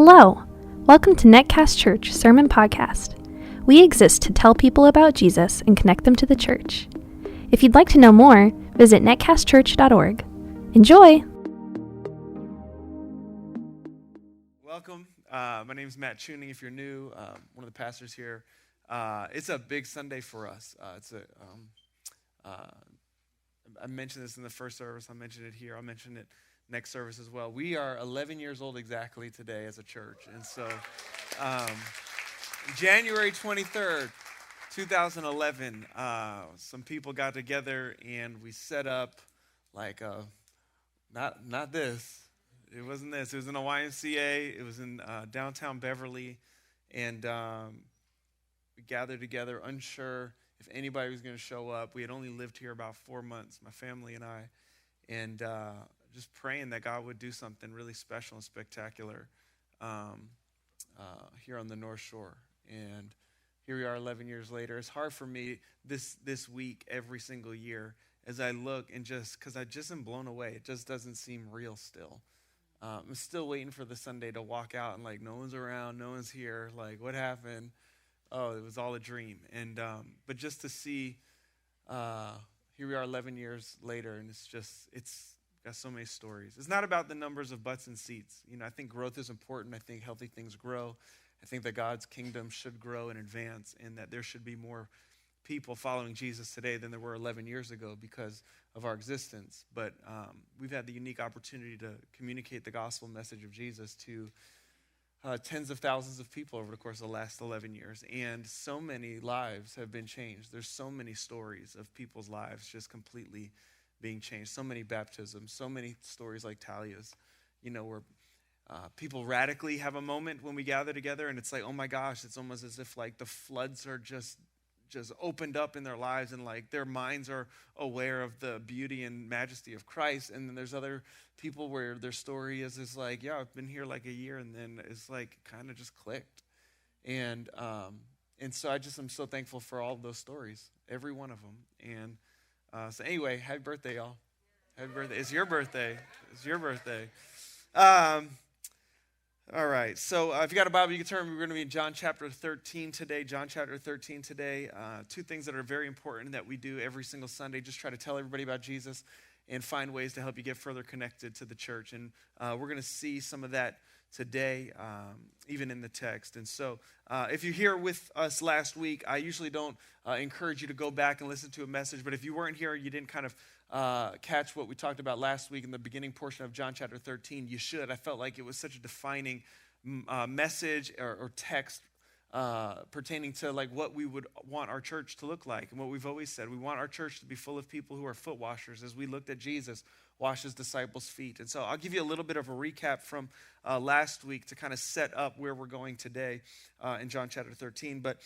Hello, welcome to Netcast Church Sermon Podcast. We exist to tell people about Jesus and connect them to the church. If you'd like to know more, visit netcastchurch.org. Enjoy! Welcome. My name is Matt Tuning. If you're new, one of the pastors here. It's a big Sunday for us. I mentioned this in the first service. I mentioned it here. I'll mention it next service as well. We are 11 years old exactly today as a church. And so January 23rd, 2011, some people got together and we set up like not this. It wasn't this. It was in a YMCA. It was in downtown Beverly. And we gathered together, unsure if anybody was going to show up. We had only lived here about 4 months, my family and I. And just praying that God would do something really special and spectacular here on the North Shore. And here we are 11 years later. It's hard for me this week every single year as I look and because I just am blown away. It just doesn't seem real still. I'm still waiting for the Sunday to walk out and like no one's around, no one's here. Like what happened? Oh, it was all a dream. And but just to see, here we are 11 years later, and it's got so many stories. It's not about the numbers of butts and seats. You know, I think growth is important. I think healthy things grow. I think that God's kingdom should grow and advance, and that there should be more people following Jesus today than there were 11 years ago because of our existence. But we've had the unique opportunity to communicate the gospel message of Jesus to tens of thousands of people over the course of the last 11 years. And so many lives have been changed. There's so many stories of people's lives just completely being changed. So many baptisms, so many stories like Talia's, you know, where people radically have a moment when we gather together and it's like, oh my gosh, it's almost as if like the floods are just opened up in their lives and like their minds are aware of the beauty and majesty of Christ. And then there's other people where their story is like, yeah, I've been here like a year, and then it's like kind of just clicked. And so I'm so thankful for all of those stories, every one of them. And so anyway, happy birthday, y'all. Happy birthday. It's your birthday. It's your birthday. All right. So if you got a Bible, you can turn. We're going to be in John chapter 13 today. John chapter 13 today. Two things that are very important that we do every single Sunday. Just try to tell everybody about Jesus and find ways to help you get further connected to the church. And we're going to see some of that today, even in the text. And so if you're here with us last week, I usually don't encourage you to go back and listen to a message. But if you weren't here, you didn't kind of catch what we talked about last week in the beginning portion of John chapter 13, you should. I felt like it was such a defining message or text pertaining to like what we would want our church to look like. And what we've always said, we want our church to be full of people who are foot washers, as we looked at Jesus wash his disciples' feet. And so I'll give you a little bit of a recap from last week to kind of set up where we're going today in John chapter 13. But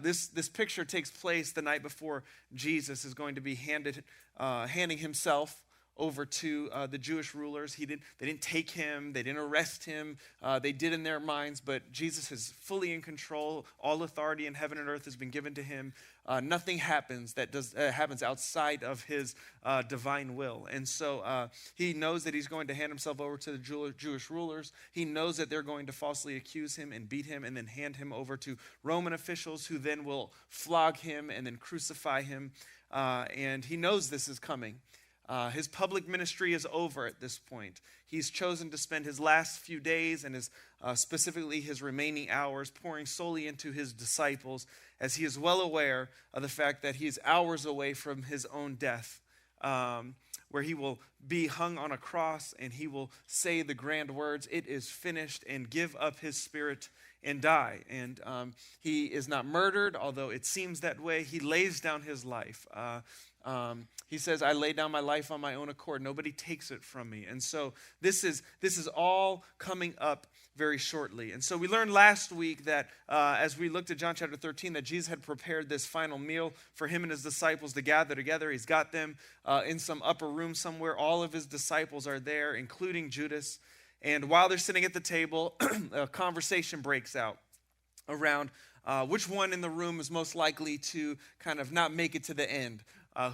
this picture takes place the night before Jesus is going to be handing himself over to the Jewish rulers. They didn't take him. They didn't arrest him. They did in their minds, but Jesus is fully in control. All authority in heaven and earth has been given to him. Nothing happens that happens outside of his divine will. And so he knows that he's going to hand himself over to the Jewish rulers. He knows that they're going to falsely accuse him and beat him and then hand him over to Roman officials, who then will flog him and then crucify him. And he knows this is coming. His public ministry is over at this point. He's chosen to spend his last few days and specifically his remaining hours pouring solely into his disciples, as he is well aware of the fact that he is hours away from his own death, where he will be hung on a cross and he will say the grand words, "It is finished," and give up his spirit and die. And he is not murdered, although it seems that way. He lays down his life. He says, "I lay down my life on my own accord. Nobody takes it from me." And so this is all coming up very shortly. And so we learned last week that as we looked at John chapter 13, that Jesus had prepared this final meal for him and his disciples to gather together. He's got them in some upper room somewhere. All of his disciples are there, including Judas. And while they're sitting at the table, a conversation breaks out around which one in the room is most likely to kind of not make it to the end.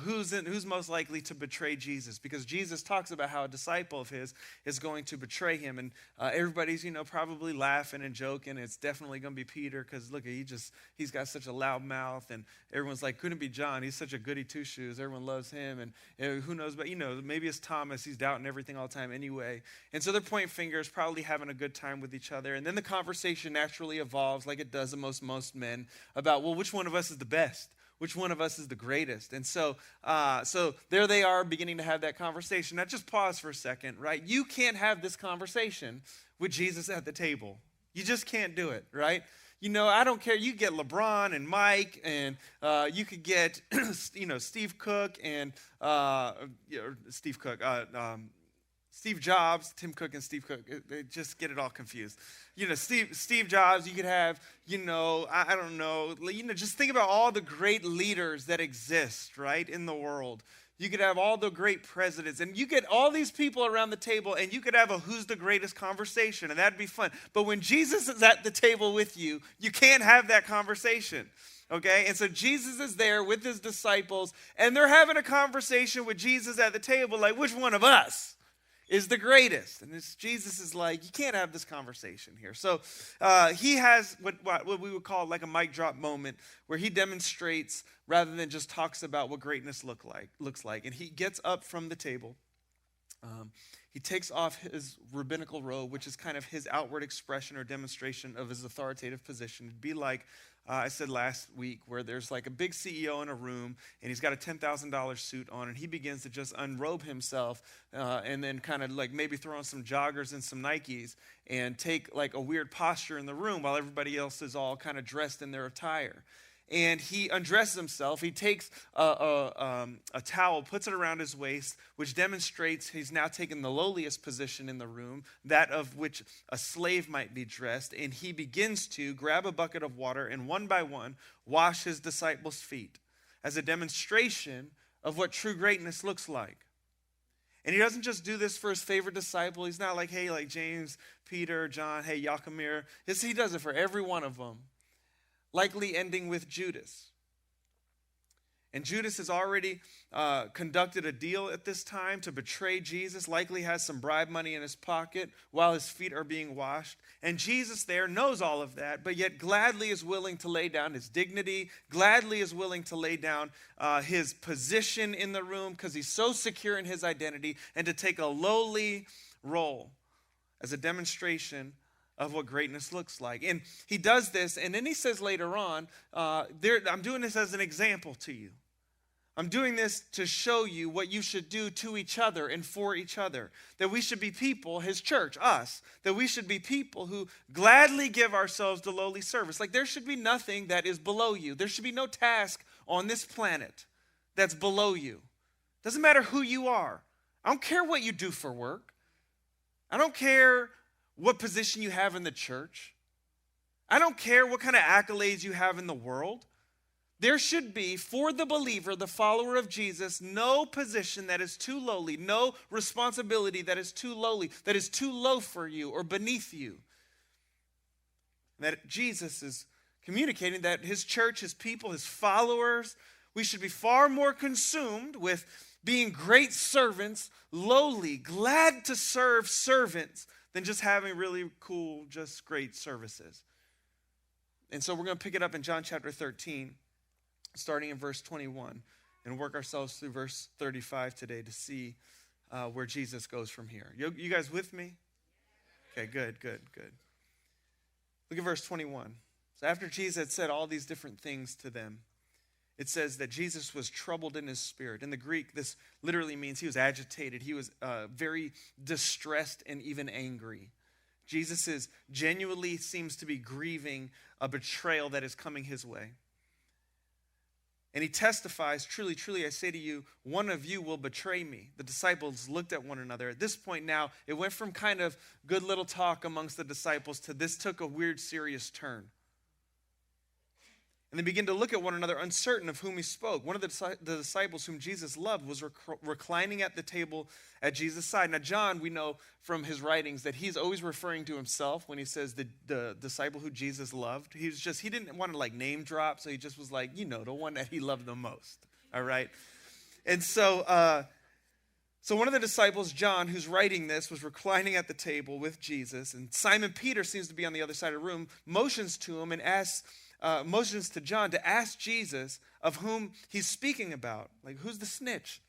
who's most likely to betray Jesus? Because Jesus talks about how a disciple of his is going to betray him. And everybody's, probably laughing and joking. It's definitely going to be Peter because, look, he's got such a loud mouth. And everyone's like, couldn't be John. He's such a goody two-shoes. Everyone loves him. And who knows, but, maybe it's Thomas. He's doubting everything all the time anyway. And so they're pointing fingers, probably having a good time with each other. And then the conversation naturally evolves like it does amongst most men about, well, which one of us is the best? Which one of us is the greatest? And so there they are beginning to have that conversation. Now just pause for a second, right? You can't have this conversation with Jesus at the table. You just can't do it, right? I don't care. You get LeBron and Mike, and you could get, Steve Cook and Steve Jobs, Tim Cook and Steve Cook. They just get it all confused. Steve Jobs, you could have, I don't know, just think about all the great leaders that exist, right, in the world. You could have all the great presidents, and you get all these people around the table, and you could have a who's the greatest conversation, and that'd be fun. But when Jesus is at the table with you, you can't have that conversation. Okay, and so Jesus is there with his disciples, and they're having a conversation with Jesus at the table, like, which one of us is the greatest? And Jesus is like, you can't have this conversation here. So he has what we would call like a mic drop moment where he demonstrates rather than just talks about what greatness looks like. And he gets up from the table. He takes off his rabbinical robe, which is kind of his outward expression or demonstration of his authoritative position. It'd be like I said last week, where there's like a big CEO in a room, and he's got a $10,000 suit on, and he begins to just unrobe himself and then kind of like maybe throw on some joggers and some Nikes and take like a weird posture in the room while everybody else is all kind of dressed in their attire. And he undresses himself. He takes a towel, puts it around his waist, which demonstrates he's now taken the lowliest position in the room, that of which a slave might be dressed. And he begins to grab a bucket of water and one by one wash his disciples' feet as a demonstration of what true greatness looks like. And he doesn't just do this for his favorite disciple. He's not like, hey, like James, Peter, John, hey, Yakamir. He does it for every one of them. Likely ending with Judas. And Judas has already conducted a deal at this time to betray Jesus, likely has some bribe money in his pocket while his feet are being washed. And Jesus there knows all of that, but yet gladly is willing to lay down his dignity, gladly is willing to lay down his position in the room because he's so secure in his identity, and to take a lowly role as a demonstration of what greatness looks like. And he does this, and then he says later on, I'm doing this as an example to you. I'm doing this to show you what you should do to each other and for each other. That we should be people, his church, us, that we should be people who gladly give ourselves to lowly service. Like there should be nothing that is below you. There should be no task on this planet that's below you. Doesn't matter who you are. I don't care what you do for work. I don't care what position you have in the church. I don't care what kind of accolades you have in the world. There should be, for the believer, the follower of Jesus, no position that is too lowly, no responsibility that is too lowly, that is too low for you or beneath you. That Jesus is communicating that his church, his people, his followers, we should be far more consumed with being great servants, lowly, glad to serve servants, than just having really cool, just great services. And so we're going to pick it up in John chapter 13, starting in verse 21, and work ourselves through verse 35 today to see where Jesus goes from here. You guys with me? Okay, good. Look at verse 21. So after Jesus had said all these different things to them, it says that Jesus was troubled in his spirit. In the Greek, this literally means he was agitated. He was very distressed and even angry. Jesus genuinely seems to be grieving a betrayal that is coming his way. And he testifies, truly, truly, I say to you, one of you will betray me. The disciples looked at one another. At this point now, it went from kind of good little talk amongst the disciples to this took a weird, serious turn. And they begin to look at one another, uncertain of whom he spoke. One of the disciples whom Jesus loved was reclining at the table at Jesus' side. Now, John, we know from his writings that he's always referring to himself when he says the disciple who Jesus loved. He didn't want to like name drop, so he just was like, the one that he loved the most. All right? And so one of the disciples, John, who's writing this, was reclining at the table with Jesus. And Simon Peter seems to be on the other side of the room, motions to him and motions to John to ask Jesus of whom he's speaking about. Like, who's the snitch?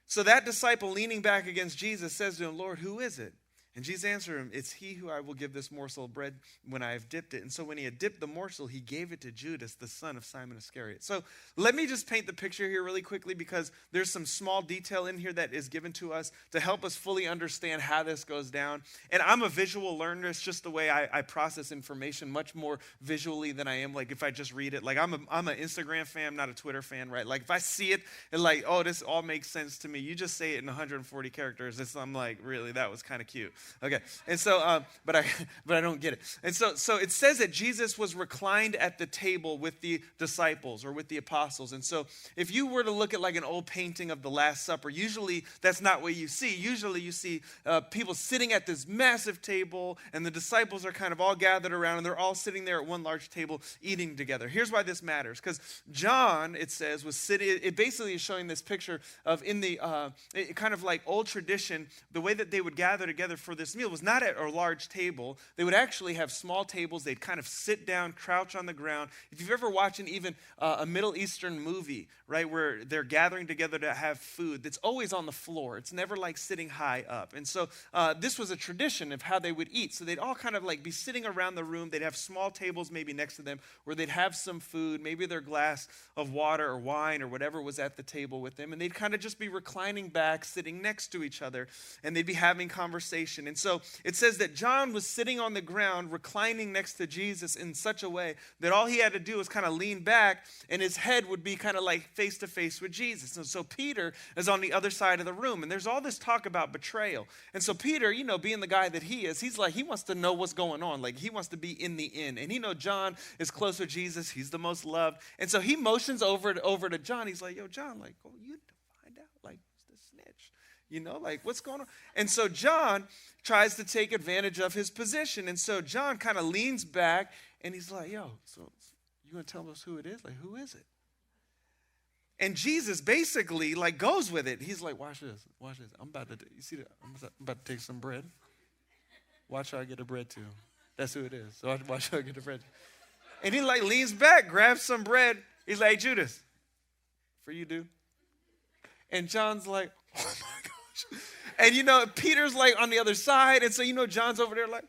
So that disciple, leaning back against Jesus, says to him, Lord, who is it? And Jesus answered him, it's he who I will give this morsel of bread when I have dipped it. And so when he had dipped the morsel, he gave it to Judas, the son of Simon Iscariot. So let me just paint the picture here really quickly, because there's some small detail in here that is given to us to help us fully understand how this goes down. And I'm a visual learner. It's just the way I process information much more visually than I am like if I just read it. Like I'm an Instagram fan, not a Twitter fan, right? Like if I see it and like, oh, this all makes sense to me. You just say it in 140 characters. I'm like, really, that was kind of cute. Okay, and so, but I don't get it. And so it says that Jesus was reclined at the table with the disciples or with the apostles. And so if you were to look at like an old painting of the Last Supper, usually that's not what you see. Usually you see people sitting at this massive table, and the disciples are kind of all gathered around, and they're all sitting there at one large table eating together. Here's why this matters, because John, it says, was sitting. It basically is showing this picture of in the kind of like old tradition, the way that they would gather together for this meal was not at a large table. They would actually have small tables. They'd kind of sit down, crouch on the ground. If you've ever watched even a Middle Eastern movie, right, where they're gathering together to have food, it's always on the floor. It's never like sitting high up. And so this was a tradition of how they would eat. So they'd all kind of like be sitting around the room. They'd have small tables maybe next to them where they'd have some food, maybe their glass of water or wine or whatever was at the table with them. And they'd kind of just be reclining back, sitting next to each other, and they'd be having conversation. And so it says that John was sitting on the ground, reclining next to Jesus in such a way that all he had to do was kind of lean back, and his head would be kind of like face to face with Jesus. And so Peter is on the other side of the room, and there's all this talk about betrayal. And so Peter, you know, being the guy that he is, he's like, he wants to know what's going on. Like, he wants to be in the inn. And John is close with Jesus. He's the most loved. And so he motions over to John. He's like, yo, John, like, go you find out, like, who's the snitch? You know, like, what's going on? And so John tries to take advantage of his position. And so John kind of leans back, and he's like, yo, so you going to tell us who it is? Like, who is it? And Jesus basically, like, goes with it. He's like, watch this. I'm about to take some bread. Watch how I get the bread to him. That's who it is. So watch how I get the bread. And he, like, leans back, grabs some bread. He's like, Judas, for you, dude. And John's like, oh, my gosh. And, Peter's, like, on the other side. And so, John's over there, like,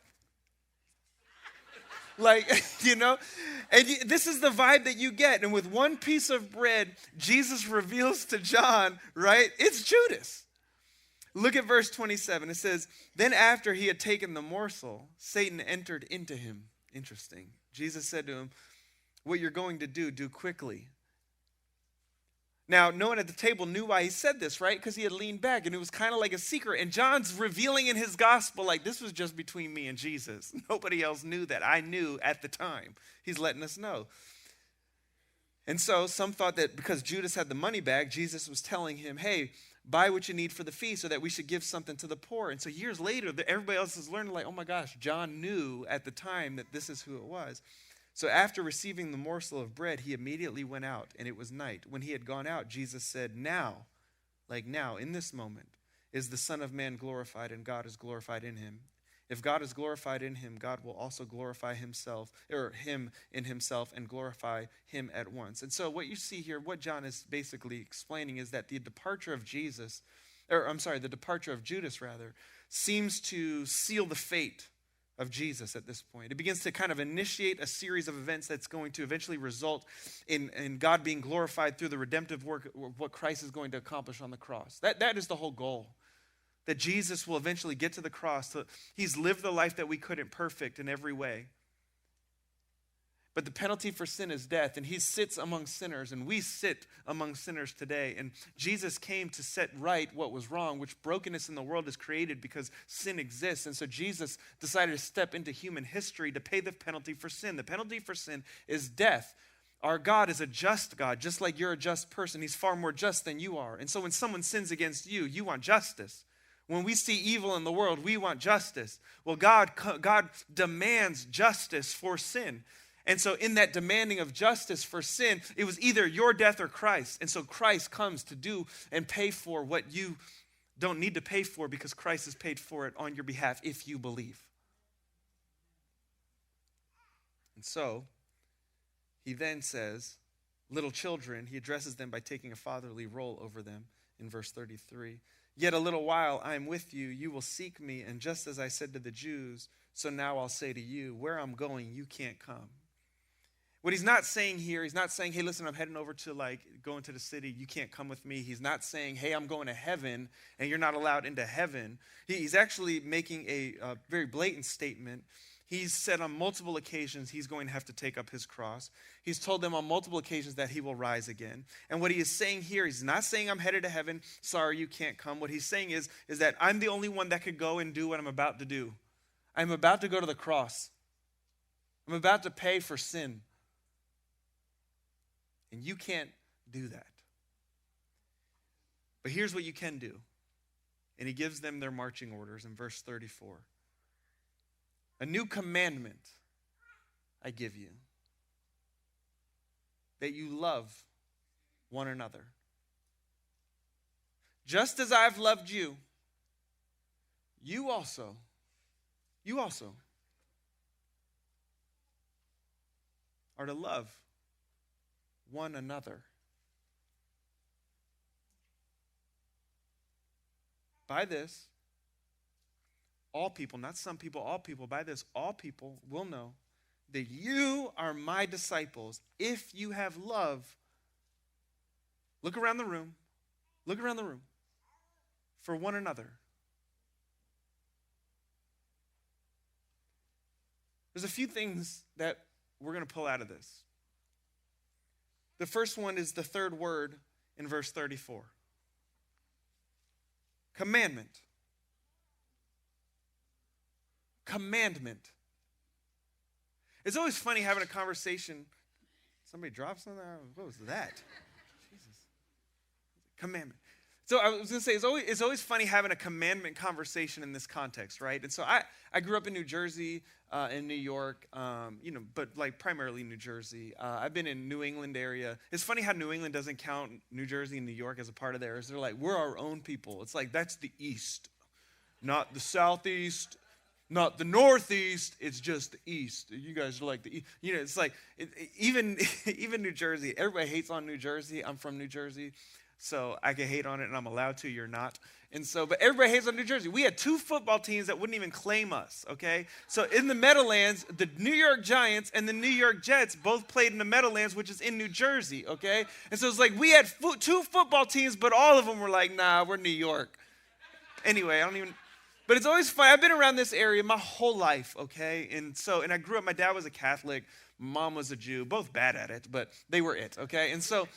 and this is the vibe that you get. And with one piece of bread, Jesus reveals to John, right? It's Judas. Look at verse 27. It says, then after he had taken the morsel, Satan entered into him. Interesting. Jesus said to him, what you're going to do quickly. Now, no one at the table knew why he said this, right? Because he had leaned back, and it was kind of like a secret. And John's revealing in his gospel, like, this was just between me and Jesus. Nobody else knew that. I knew at the time. He's letting us know. And so some thought that because Judas had the money bag, Jesus was telling him, hey, buy what you need for the feast so that we should give something to the poor. And so years later, everybody else is learning, like, oh my gosh, John knew at the time that this is who it was. So after receiving the morsel of bread, he immediately went out, and it was night. When he had gone out, Jesus said, now, in this moment, is the Son of Man glorified, and God is glorified in him. If God is glorified in him, God will also glorify himself, or him in himself, and glorify him at once. And so what you see here, what John is basically explaining is that the departure of Judas, seems to seal the fate of Jesus at this point. It begins to kind of initiate a series of events that's going to eventually result in God being glorified through the redemptive work, what Christ is going to accomplish on the cross. That is the whole goal. That Jesus will eventually get to the cross. He's lived the life that we couldn't perfect in every way. But the penalty for sin is death, and he sits among sinners, and we sit among sinners today. And Jesus came to set right what was wrong, which brokenness in the world is created because sin exists. And so Jesus decided to step into human history to pay the penalty for sin. The penalty for sin is death. Our God is a just God, just like you're a just person. He's far more just than you are. And so when someone sins against you, you want justice. When we see evil in the world, we want justice. Well, God demands justice for sin. And so in that demanding of justice for sin, it was either your death or Christ. And so Christ comes to do and pay for what you don't need to pay for, because Christ has paid for it on your behalf if you believe. And so he then says, little children, he addresses them by taking a fatherly role over them in verse 33. Yet a little while I am with you, you will seek me, and just as I said to the Jews, so now I'll say to you, where I'm going, you can't come. What he's not saying here, he's not saying, hey, listen, I'm heading over to going to the city. You can't come with me. He's not saying, hey, I'm going to heaven and you're not allowed into heaven. He's actually making a very blatant statement. He's said on multiple occasions he's going to have to take up his cross. He's told them on multiple occasions that he will rise again. And what he is saying here, he's not saying I'm headed to heaven. Sorry, you can't come. What he's saying is that I'm the only one that could go and do what I'm about to do. I'm about to go to the cross. I'm about to pay for sin. And you can't do that. But here's what you can do. And he gives them their marching orders in verse 34. A new commandment I give you, that you love one another. Just as I've loved you, you also are to love one another. By this, all people, not some people, all people, by this, all people will know that you are my disciples if you have love. Look around the room for one another. There's a few things that we're going to pull out of this. The first one is the third word in verse 34. Commandment. Commandment. It's always funny having a conversation. Somebody dropped something? What was that? Jesus. Commandment. So I was going to say, it's always funny having a commandment conversation in this context, right? And so I grew up in New Jersey, in New York, but primarily New Jersey. I've been in New England area. It's funny how New England doesn't count New Jersey and New York as a part of theirs. They're like, we're our own people. It's like, that's the East, not the Southeast, not the Northeast. It's just the East. You guys are like the East. It's like, even New Jersey, everybody hates on New Jersey. I'm from New Jersey. So I can hate on it, and I'm allowed to, you're not. And so, but everybody hates on New Jersey. We had two football teams that wouldn't even claim us, okay? So in the Meadowlands, the New York Giants and the New York Jets both played in the Meadowlands, which is in New Jersey, okay? And so it's like we had two football teams, but all of them were like, nah, we're New York. Anyway, but it's always fun. I've been around this area my whole life, okay? And I grew up, my dad was a Catholic, mom was a Jew, both bad at it, but they were it, okay? And so,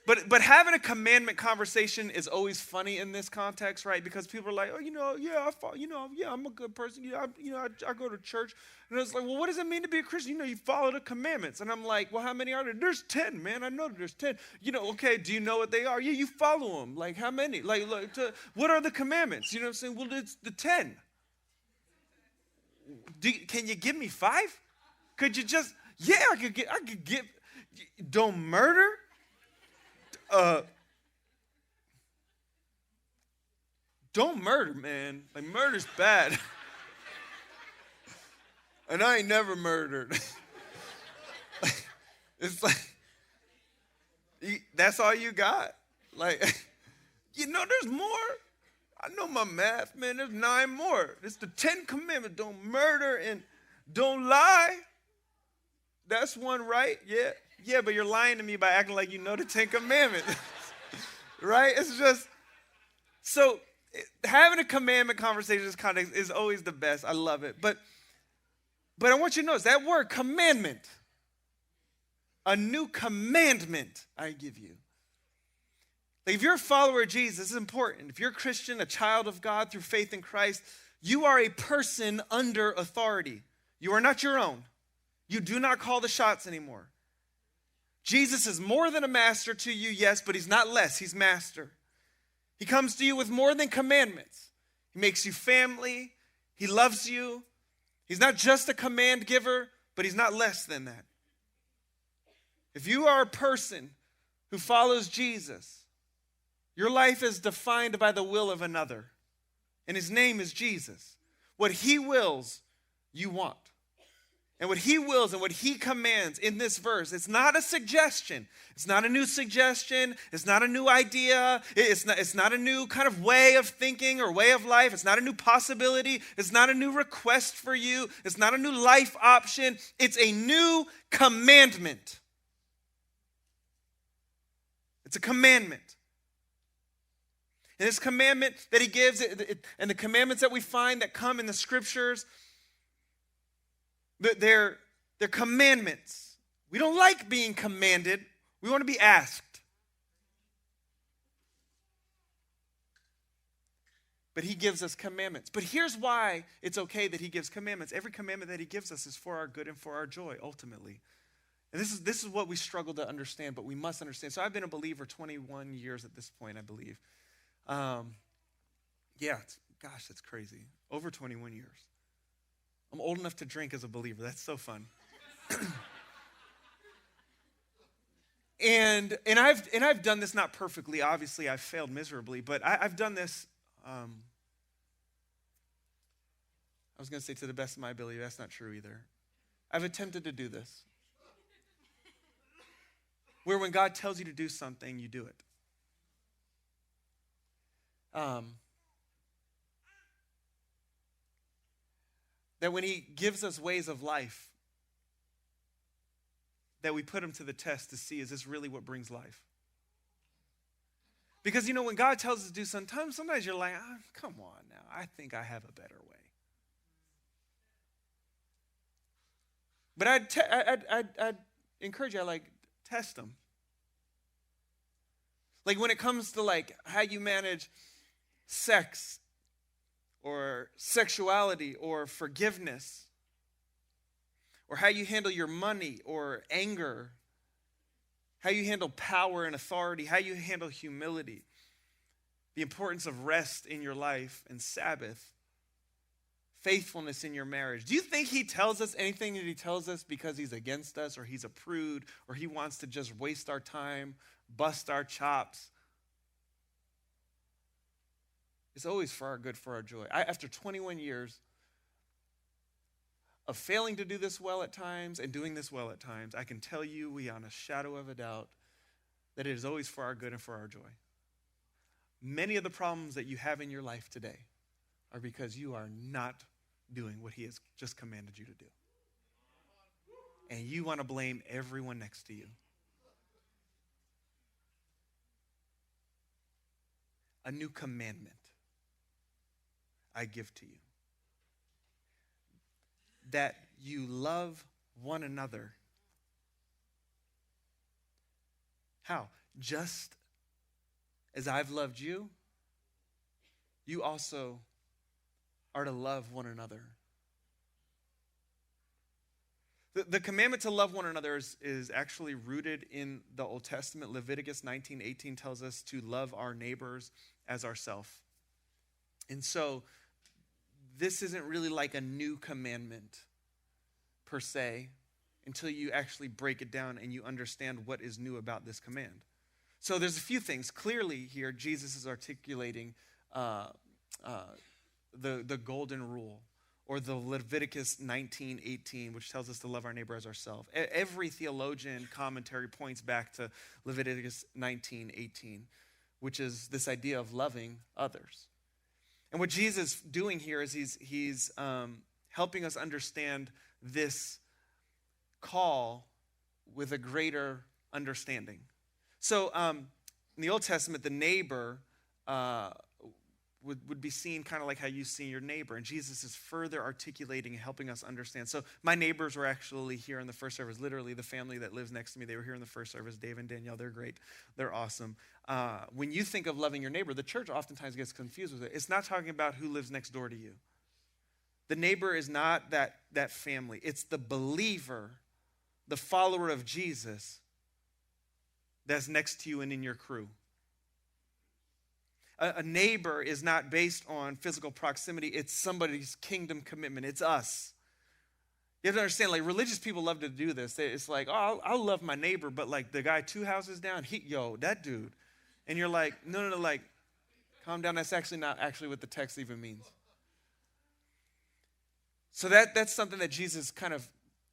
But having a commandment conversation is always funny in this context, right? Because people are like, I'm a good person. I go to church. And it's like, well, what does it mean to be a Christian? You follow the commandments. And I'm like, well, how many are there? There's 10, man. I know there's 10. Okay, do you know what they are? Yeah, you follow them. Like, how many? What are the commandments? You know what I'm saying? Well, it's the 10. Can you give me 5? Could you just, I could give, don't murder. Don't murder, man. Murder's bad. And I ain't never murdered. It's like, that's all you got? There's more. I know my math, man. There's 9 more. It's the 10 commandments. Don't murder and don't lie. That's one, right? Yeah. Yeah, but you're lying to me by acting like you know the 10 commandments. Right? It's just, so having a commandment conversation in this context is always the best. I love it. But I want you to notice that word, commandment. A new commandment I give you. If you're a follower of Jesus, this is important. If you're a Christian, a child of God through faith in Christ, you are a person under authority. You are not your own. You do not call the shots anymore. Jesus is more than a master to you, yes, but he's not less. He's master. He comes to you with more than commandments. He makes you family. He loves you. He's not just a command giver, but he's not less than that. If you are a person who follows Jesus, your life is defined by the will of another, and his name is Jesus. What he wills, you want. And what he wills and what he commands in this verse, it's not a suggestion. It's not a new suggestion. It's not a new idea. It's not a new kind of way of thinking or way of life. It's not a new possibility. It's not a new request for you. It's not a new life option. It's a new commandment. It's a commandment. And this commandment that he gives, and the commandments that we find that come in the scriptures, they're commandments. We don't like being commanded. We want to be asked. But he gives us commandments. But here's why it's okay that he gives commandments. Every commandment that he gives us is for our good and for our joy, ultimately. And this is what we struggle to understand, but we must understand. So I've been a believer 21 years at this point, I believe. Gosh, that's crazy. Over 21 years. I'm old enough to drink as a believer. That's so fun. and I've done this not perfectly. Obviously, I've failed miserably, but I've done this. I was going to say to the best of my ability. That's not true either. I've attempted to do this. Where when God tells you to do something, you do it. That when he gives us ways of life, that we put them to the test to see, is this really what brings life? Because, when God tells us to do something, sometimes you're like, come on now, I think I have a better way. But I'd encourage you, test them. Like when it comes to how you manage sex or sexuality or forgiveness, or how you handle your money or anger, how you handle power and authority, how you handle humility, the importance of rest in your life and Sabbath, faithfulness in your marriage. Do you think he tells us anything that he tells us because he's against us or he's a prude or he wants to just waste our time, bust our chops? It's always for our good, for our joy. After 21 years of failing to do this well at times and doing this well at times, I can tell you beyond a shadow of a doubt that it is always for our good and for our joy. Many of the problems that you have in your life today are because you are not doing what he has just commanded you to do. And you want to blame everyone next to you. A new commandment I give to you, that you love one another. How? Just as I've loved you, you also are to love one another. The commandment to love one another is actually rooted in the Old Testament. Leviticus 19:18 tells us to love our neighbors as ourselves. And so this isn't really like a new commandment per se until you actually break it down and you understand what is new about this command. So there's a few things. Clearly here, Jesus is articulating the golden rule, or the Leviticus 19:18, which tells us to love our neighbor as ourselves. Every theologian commentary points back to Leviticus 19:18, which is this idea of loving others. And what Jesus is doing here is he's helping us understand this call with a greater understanding. So in the Old Testament, the neighbor would be seen kind of like how you see your neighbor. And Jesus is further articulating and helping us understand. So my neighbors were actually here in the first service. Literally, the family that lives next to me, they were here in the first service. Dave and Danielle, they're great. They're awesome. When you think of loving your neighbor, the church oftentimes gets confused with it. It's not talking about who lives next door to you. The neighbor is not that family. It's the believer, the follower of Jesus, that's next to you and in your crew. A neighbor is not based on physical proximity. It's somebody's kingdom commitment. It's us. You have to understand, like, religious people love to do this. It's like, oh, I'll love my neighbor, but like the guy 2 houses down, that dude. And you're like, no, like, calm down. That's actually not actually what the text even means. So that's something that Jesus is kind of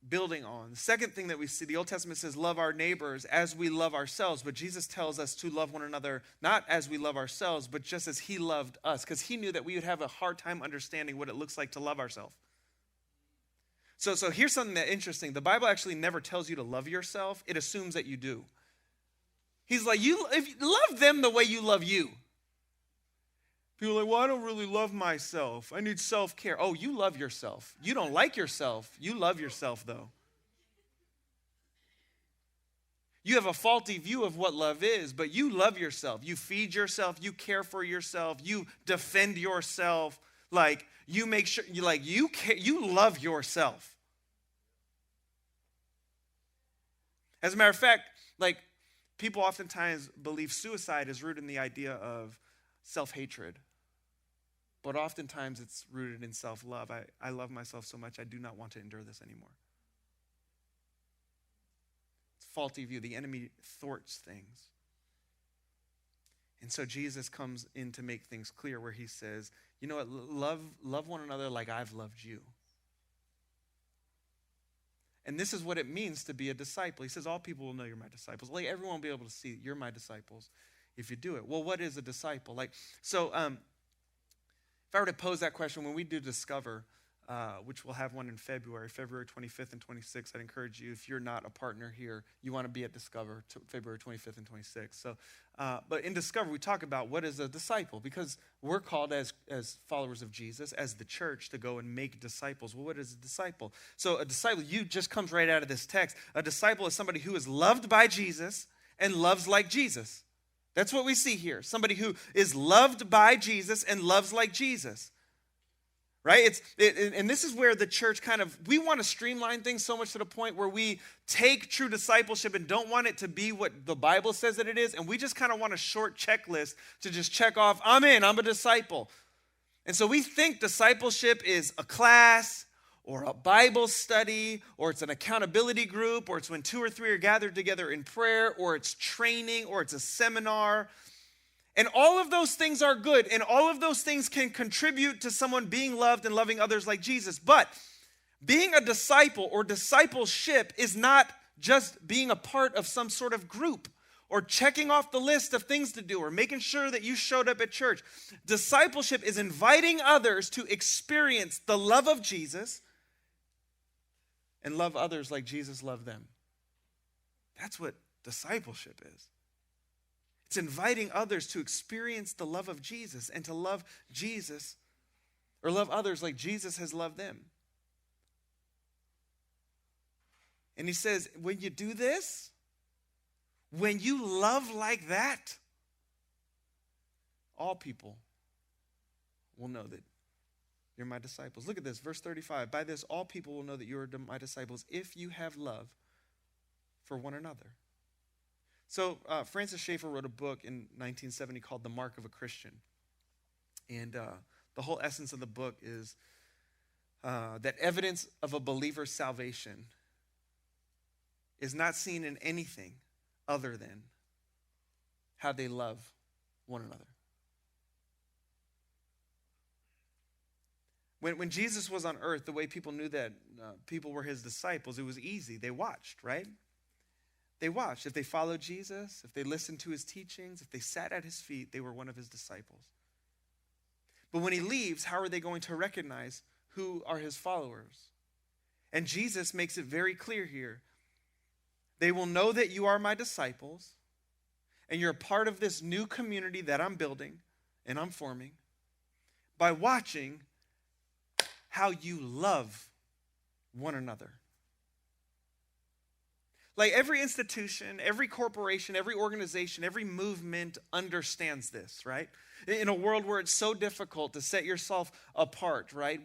building on. The second thing that we see, the Old Testament says, love our neighbors as we love ourselves. But Jesus tells us to love one another, not as we love ourselves, but just as he loved us. Because he knew that we would have a hard time understanding what it looks like to love ourselves. So here's something that's interesting. The Bible actually never tells you to love yourself. It assumes that you do. He's like, if you love them the way you love you. People are like, well, I don't really love myself. I need self-care. Oh, you love yourself. You don't like yourself. You love yourself, though. You have a faulty view of what love is, but you love yourself. You feed yourself. You care for yourself. You defend yourself. Like, you make sure, you love yourself. As a matter of fact, like, people oftentimes believe suicide is rooted in the idea of self-hatred. But oftentimes it's rooted in self-love. I love myself so much, I do not want to endure this anymore. It's a faulty view. The enemy thwarts things. And so Jesus comes in to make things clear where he says, you know what, love one another like I've loved you. And this is what it means to be a disciple. He says, all people will know you're my disciples. Like, everyone will be able to see you're my disciples if you do it. Well, what is a disciple? If I were to pose that question, when we do Discover, which we'll have one in February 25th and 26th, I'd encourage you, if you're not a partner here, you want to be at Discover, February 25th and 26th. So, but in Discover, we talk about what is a disciple, because we're called as followers of Jesus, as the church, to go and make disciples. Well, what is a disciple? So a disciple, just comes right out of this text. A disciple is somebody who is loved by Jesus and loves like Jesus. That's what we see here. Somebody who is loved by Jesus and loves like Jesus. Right? And this is where the church we want to streamline things so much to the point where we take true discipleship and don't want it to be what the Bible says that it is. And we just kind of want a short checklist to just check off, I'm a disciple. And so we think discipleship is a class or a Bible study, or it's an accountability group, or it's when 2 or 3 are gathered together in prayer, or it's training, or it's a seminar. And all of those things are good, and all of those things can contribute to someone being loved and loving others like Jesus. But being a disciple or discipleship is not just being a part of some sort of group or checking off the list of things to do or making sure that you showed up at church. Discipleship is inviting others to experience the love of Jesus and love others like Jesus loved them. That's what discipleship is. It's inviting others to experience the love of Jesus and to love Jesus, or love others like Jesus has loved them. And he says, when you do this, when you love like that, all people will know that you're my disciples. Look at this, verse 35. By this, all people will know that you are my disciples if you have love for one another. So Francis Schaeffer wrote a book in 1970 called The Mark of a Christian. And the whole essence of the book is that evidence of a believer's salvation is not seen in anything other than how they love one another. When Jesus was on earth, the way people knew that people were his disciples, it was easy. They watched, right? They watched. If they followed Jesus, if they listened to his teachings, if they sat at his feet, they were one of his disciples. But when he leaves, how are they going to recognize who are his followers? And Jesus makes it very clear here. They will know that you are my disciples, and you're a part of this new community that I'm building and I'm forming by watching how you love one another. Like, every institution, every corporation, every organization, every movement understands this, right? In a world where it's so difficult to set yourself apart, right,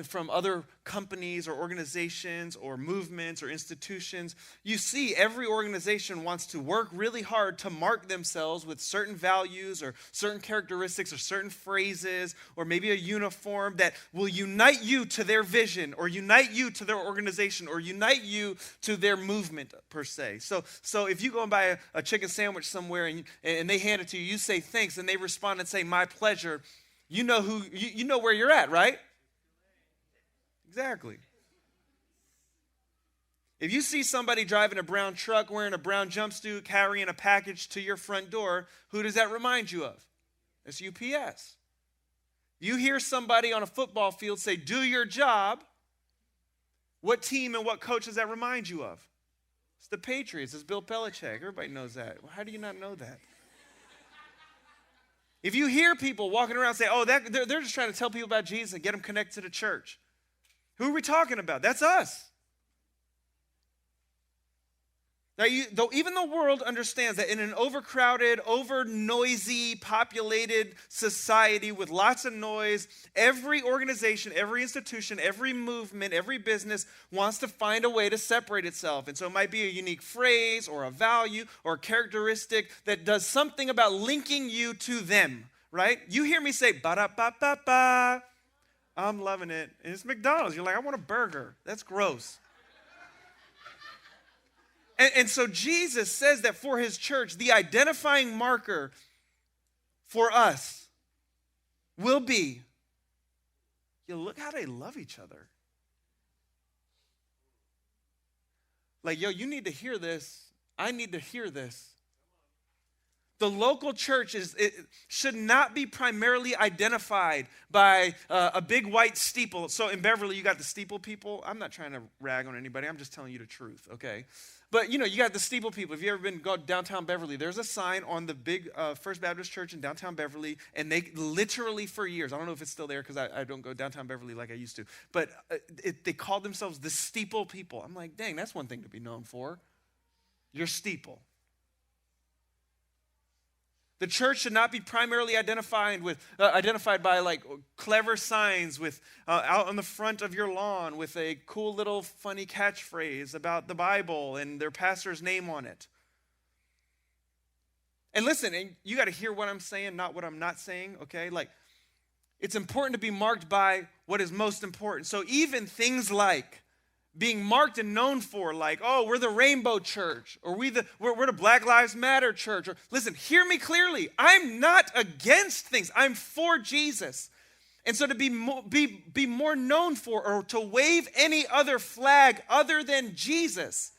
from other companies or organizations or movements or institutions, you see every organization wants to work really hard to mark themselves with certain values or certain characteristics or certain phrases or maybe a uniform that will unite you to their vision or unite you to their organization or unite you to their movement per se. So if you go and buy a chicken sandwich somewhere and they hand it to you, you say thanks, and they respond and say my pleasure, you know where you're at, right? Exactly. If you see somebody driving a brown truck, wearing a brown jumpsuit, carrying a package to your front door, who does that remind you of? It's UPS. You hear somebody on a football field say, do your job, what team and what coach does that remind you of? It's the Patriots. It's Bill Belichick. Everybody knows that. How do you not know that? If you hear people walking around say, oh, they're just trying to tell people about Jesus and get them connected to the church. Who are we talking about? That's us. Now, though even the world understands that in an overcrowded, over-noisy, populated society with lots of noise, every organization, every institution, every movement, every business wants to find a way to separate itself. And so it might be a unique phrase or a value or a characteristic that does something about linking you to them, right? You hear me say, ba-da-ba-ba-ba. I'm loving it. And it's McDonald's. You're like, I want a burger. That's gross. And so Jesus says that for his church, the identifying marker for us will be, look how they love each other. Like, you need to hear this. I need to hear this. The local church should not be primarily identified by a big white steeple. So in Beverly, you got the steeple people. I'm not trying to rag on anybody. I'm just telling you the truth, okay? But, you got the steeple people. If you ever been go downtown Beverly, there's a sign on the big First Baptist Church in downtown Beverly, and they literally for years, I don't know if it's still there because I don't go downtown Beverly like I used to, but they called themselves the steeple people. I'm like, dang, that's one thing to be known for. Your steeple. The church should not be primarily identified by like clever signs with out on the front of your lawn with a cool little funny catchphrase about the Bible and their pastor's name on it. And listen, and you got to hear what I'm saying, not what I'm not saying, okay? Like, it's important to be marked by what is most important. So even things like being marked and known for, like, oh, we're the Rainbow Church, or we're the Black Lives Matter Church. Or listen, hear me clearly. I'm not against things. I'm for Jesus. And so to be more known for, or to wave any other flag other than Jesus.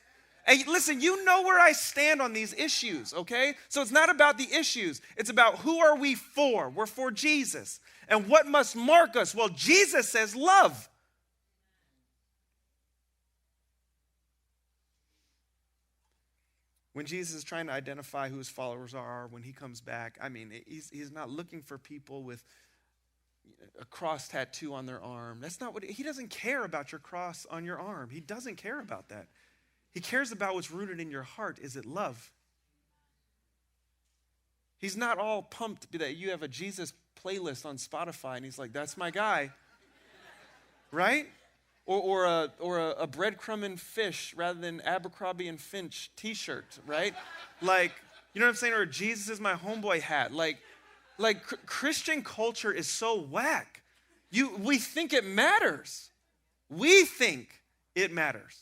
And listen, you know where I stand on these issues, okay? So it's not about the issues. It's about who are we for? We're for Jesus. And what must mark us? Well, Jesus says love. When Jesus is trying to identify who his followers are when he comes back, I mean, he's not looking for people with a cross tattoo on their arm. That's not what, he doesn't care about your cross on your arm. He doesn't care about that. He cares about what's rooted in your heart. Is it love? He's not all pumped that you have a Jesus playlist on Spotify and he's like, that's my guy. Right? Or a breadcrumb and fish rather than Abercrombie and Finch t-shirt, right? Like, you know what I'm saying? Or Jesus is my homeboy hat. Like Christian culture is so whack. We think it matters. We think it matters.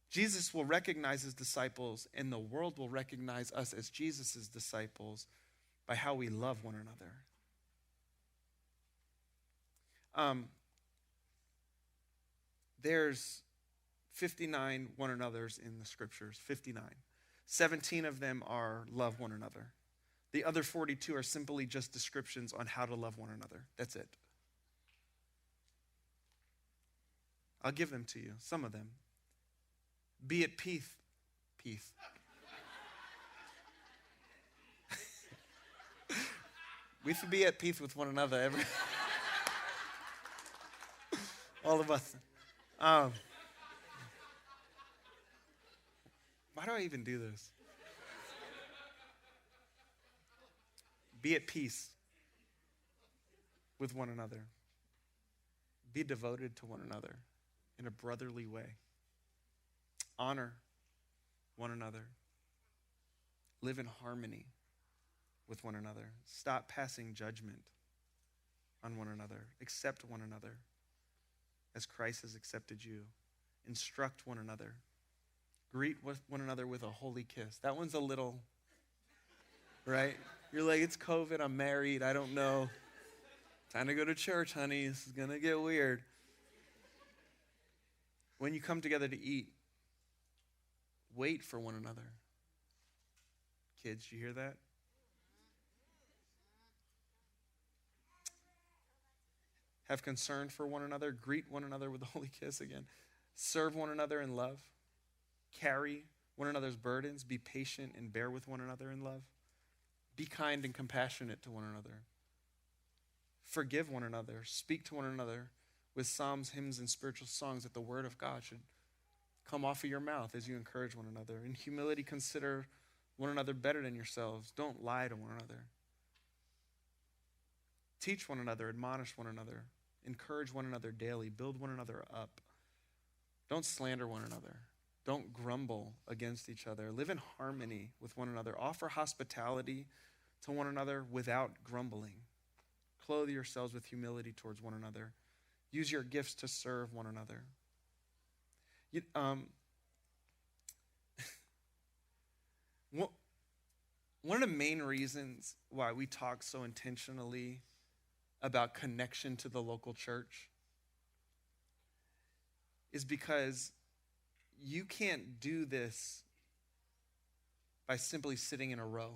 Jesus will recognize his disciples, and the world will recognize us as Jesus' disciples by how we love one another. There's 59 one another's in the scriptures, 59. 17 of them are love one another. The other 42 are simply just descriptions on how to love one another. That's it. I'll give them to you, some of them. Be at peace. We should be at peace with one another. All of us. Why do I even do this? Be at peace with one another. Be devoted to one another in a brotherly way. Honor one another. Live in harmony with one another. Stop passing judgment on one another. Accept one another as Christ has accepted you. Instruct one another. Greet one another with a holy kiss. That one's a little, right? You're like, it's COVID, I'm married, I don't know. Time to go to church, honey. This is going to get weird. When you come together to eat, wait for one another. Kids, you hear that? Have concern for one another. Greet one another with a holy kiss again. Serve one another in love. Carry one another's burdens. Be patient and bear with one another in love. Be kind and compassionate to one another. Forgive one another. Speak to one another with psalms, hymns, and spiritual songs, that the word of God should come off of your mouth as you encourage one another. In humility, consider one another better than yourselves. Don't lie to one another. Teach one another. Admonish one another. Encourage one another daily. Build one another up. Don't slander one another. Don't grumble against each other. Live in harmony with one another. Offer hospitality to one another without grumbling. Clothe yourselves with humility towards one another. Use your gifts to serve one another. One of the main reasons why we talk so intentionally about connection to the local church is because you can't do this by simply sitting in a row.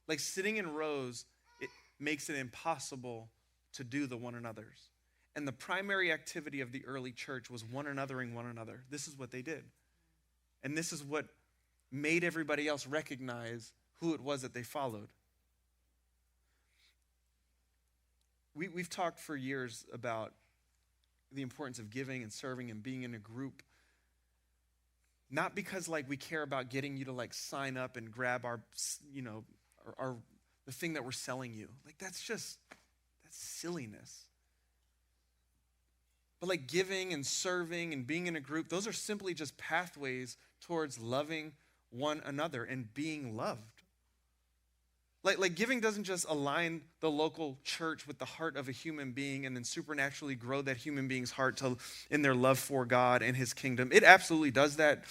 Like, sitting in rows, it makes it impossible to do the one another's. And the primary activity of the early church was one anothering one another. This is what they did. And this is what made everybody else recognize who it was that they followed. We've talked for years about the importance of giving and serving and being in a group. Not because we care about getting you to sign up and grab our the thing that we're selling you. That's silliness. But giving and serving and being in a group, those are simply just pathways towards loving one another and being loved. Giving doesn't just align the local church with the heart of a human being and then supernaturally grow that human being's heart in their love for God and his kingdom. It absolutely does that.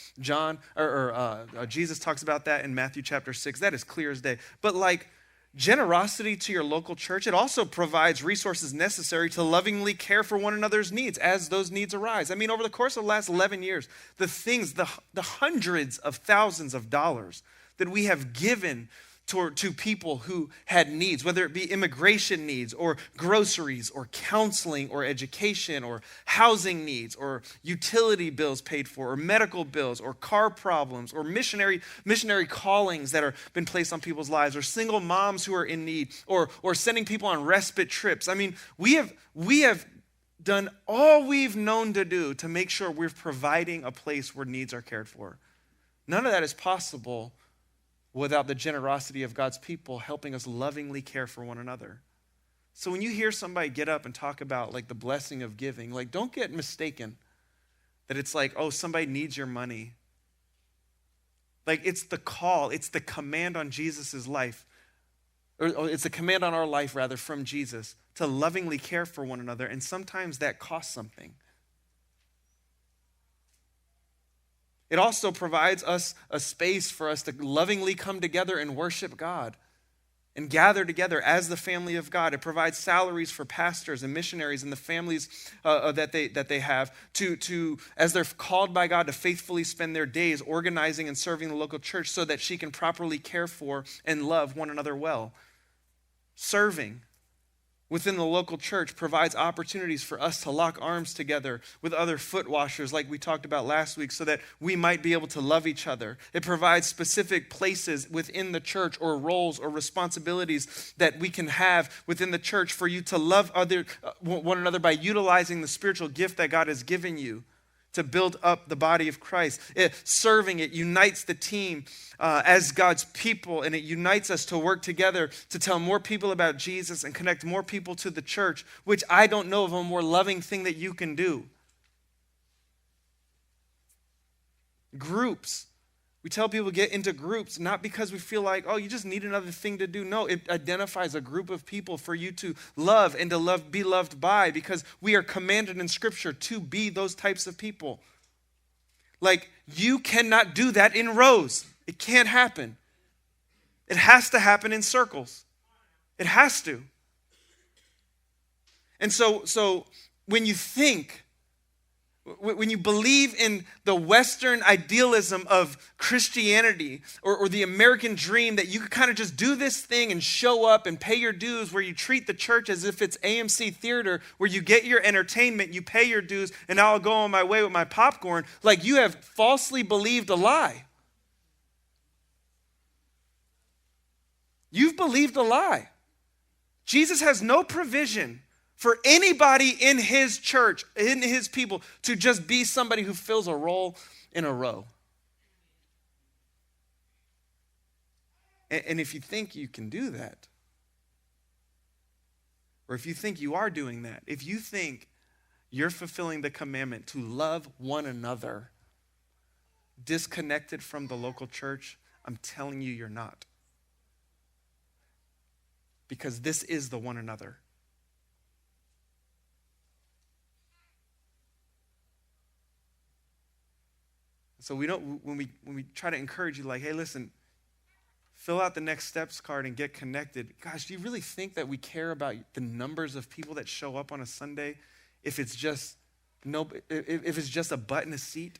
Jesus talks about that in Matthew chapter 6. That is clear as day. But generosity to your local church, it also provides resources necessary to lovingly care for one another's needs as those needs arise. I mean, over the course of the last 11 years, the hundreds of thousands of dollars that we have given to people who had needs, whether it be immigration needs or groceries or counseling or education or housing needs or utility bills paid for or medical bills or car problems or missionary callings that are been placed on people's lives or single moms who are in need or sending people on respite trips. I mean, we have done all we've known to do to make sure we're providing a place where needs are cared for. None of that is possible without the generosity of God's people helping us lovingly care for one another. So when you hear somebody get up and talk about the blessing of giving, don't get mistaken that it's somebody needs your money. It's the call, it's the command on Jesus' life, or it's a command on our life rather from Jesus to lovingly care for one another, and sometimes that costs something. It also provides us a space for us to lovingly come together and worship God and gather together as the family of God. It provides salaries for pastors and missionaries and the families that they have to as they're called by God to faithfully spend their days organizing and serving the local church so that she can properly care for and love one another well. Serving within the local church provides opportunities for us to lock arms together with other foot washers like we talked about last week so that we might be able to love each other. It provides specific places within the church or roles or responsibilities that we can have within the church for you to love one another by utilizing the spiritual gift that God has given you to build up the body of Christ. Serving, it unites the team as God's people, and it unites us to work together to tell more people about Jesus and connect more people to the church, which I don't know of a more loving thing that you can do. Groups. We tell people to get into groups, not because we feel like, oh, you just need another thing to do. No, it identifies a group of people for you to love and to be loved by, because we are commanded in Scripture to be those types of people. Like, you cannot do that in rows. It can't happen. It has to happen in circles. It has to. And so when you think, when you believe in the Western idealism of Christianity or the American dream that you could kind of just do this thing and show up and pay your dues, where you treat the church as if it's AMC theater, where you get your entertainment, you pay your dues, and I'll go on my way with my popcorn, like you have falsely believed a lie. You've believed a lie. Jesus has no provision for anybody in his church, in his people, to just be somebody who fills a role in a row. And if you think you can do that, or if you think you are doing that, if you think you're fulfilling the commandment to love one another disconnected from the local church, I'm telling you, you're not. Because this is the one another. So we don't, when we try to encourage you, like, hey, listen, fill out the next steps card and get connected. Gosh, do you really think that we care about the numbers of people that show up on a Sunday if it's just a butt in a seat?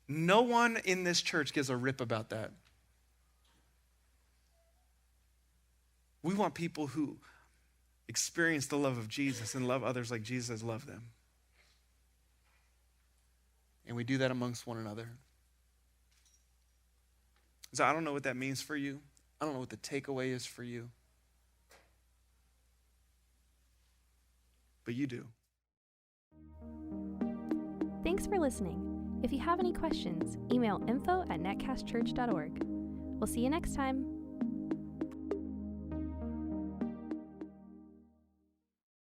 No one in this church gives a rip about that. We want people who experience the love of Jesus and love others like Jesus has loved them. And we do that amongst one another. So I don't know what that means for you. I don't know what the takeaway is for you. But you do. Thanks for listening. If you have any questions, email info@netcastchurch.org. We'll see you next time.